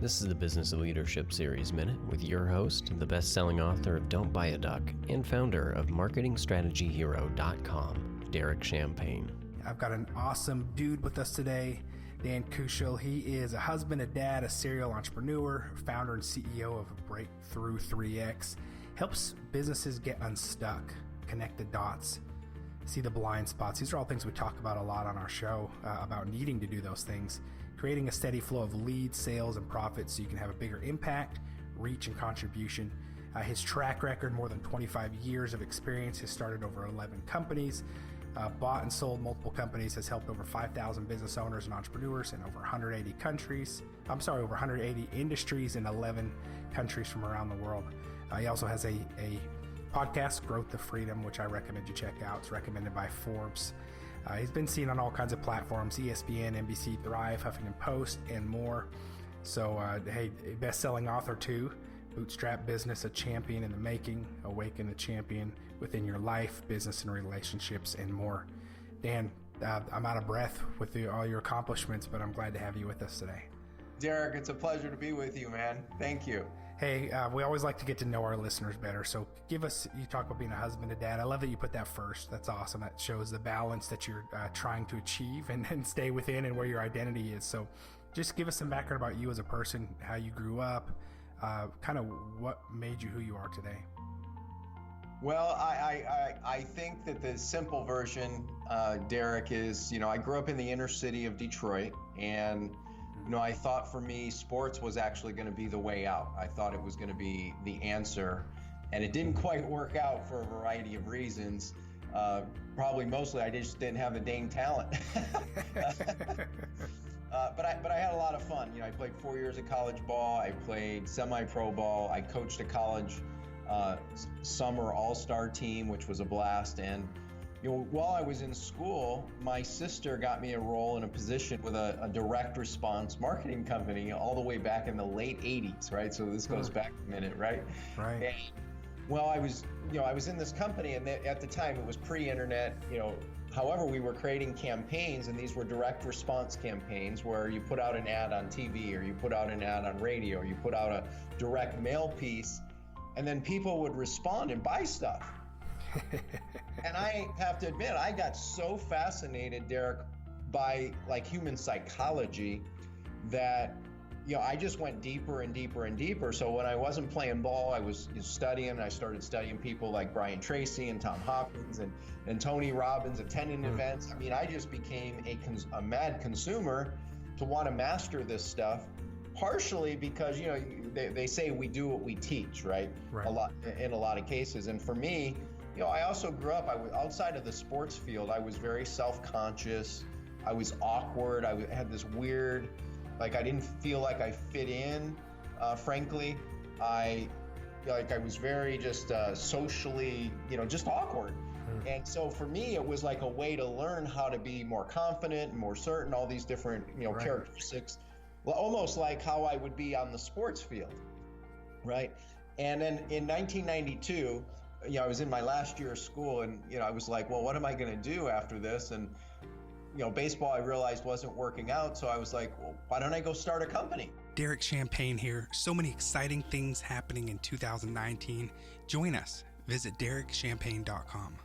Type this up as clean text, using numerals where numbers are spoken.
This is the Business of Leadership Series Minute with your host, the best-selling author of Don't Buy a Duck and founder of MarketingStrategyHero.com, Derek Champagne. I've got an awesome dude with us today, Dan Kuschell. He is a husband, a dad, a serial entrepreneur, founder and CEO of Breakthrough 3X. Helps businesses get unstuck, connect the dots, see the blind spots. These are all things we talk about a lot on our show, about needing to do those things, creating a steady flow of leads, sales, and profits so you can have a bigger impact, reach, and contribution. His track record, more than 25 years of experience, has started over 11 companies, bought and sold multiple companies, has helped over 5,000 business owners and entrepreneurs in over 180 industries in 11 countries from around the world. He also has a podcast, Growth to Freedom, which I recommend you check out. It's recommended by Forbes. He's been seen on all kinds of platforms, ESPN, NBC, Thrive, Huffington Post, and more. So, hey, best-selling author too. Bootstrap Business, a champion in the making, awaken the champion within your life, business and relationships, and more. Dan, I'm out of breath with all your accomplishments, but I'm glad to have you with us today. Derek, it's a pleasure to be with you, man. Thank you. Hey, we always like to get to know our listeners better. So you talk about being a husband and dad. I love that you put that first. That's awesome. That shows the balance that you're trying to achieve and stay within and where your identity is. So just give us some background about you as a person, how you grew up, kind of what made you who you are today. Well, I think that the simple version, Derek, is, I grew up in the inner city of Detroit, and I thought for me, sports was actually going to be the way out. I thought it was going to be the answer, and it didn't quite work out for a variety of reasons. Probably mostly I just didn't have the dang talent. But I had a lot of fun. I played 4 years of college ball. I played semi-pro ball. I coached a college summer all-star team, which was a blast. And while I was in school, my sister got me a role in a position with a direct response marketing company all the way back in the late 80s, right? So this goes back a minute, right? Right. And, I was in this company, and at the time it was pre-internet, however, we were creating campaigns, and these were direct response campaigns where you put out an ad on TV, or you put out an ad on radio, or you put out a direct mail piece, and then people would respond and buy stuff. And I have to admit, I got so fascinated, Derek, by human psychology that, I just went deeper and deeper and deeper. So when I wasn't playing ball, I was studying. I started studying people like Brian Tracy and Tom Hopkins and Tony Robbins, attending events. I mean, I just became a mad consumer to want to master this stuff, partially because, they say we do what we teach, right? In a lot of cases. And for me, I also grew up, outside of the sports field, I was very self-conscious. I was awkward. I had this weird, I didn't feel like I fit in, frankly. I was very just socially, just awkward. And so for me, it was like a way to learn how to be more confident and more certain, all these different, characteristics, almost like how I would be on the sports field, right? And then in 1992, I was in my last year of school, and, I was like, well, what am I going to do after this? And, baseball I realized wasn't working out. So I was like, well, why don't I go start a company? Derek Champagne here. So many exciting things happening in 2019. Join us. Visit DerekChampagne.com.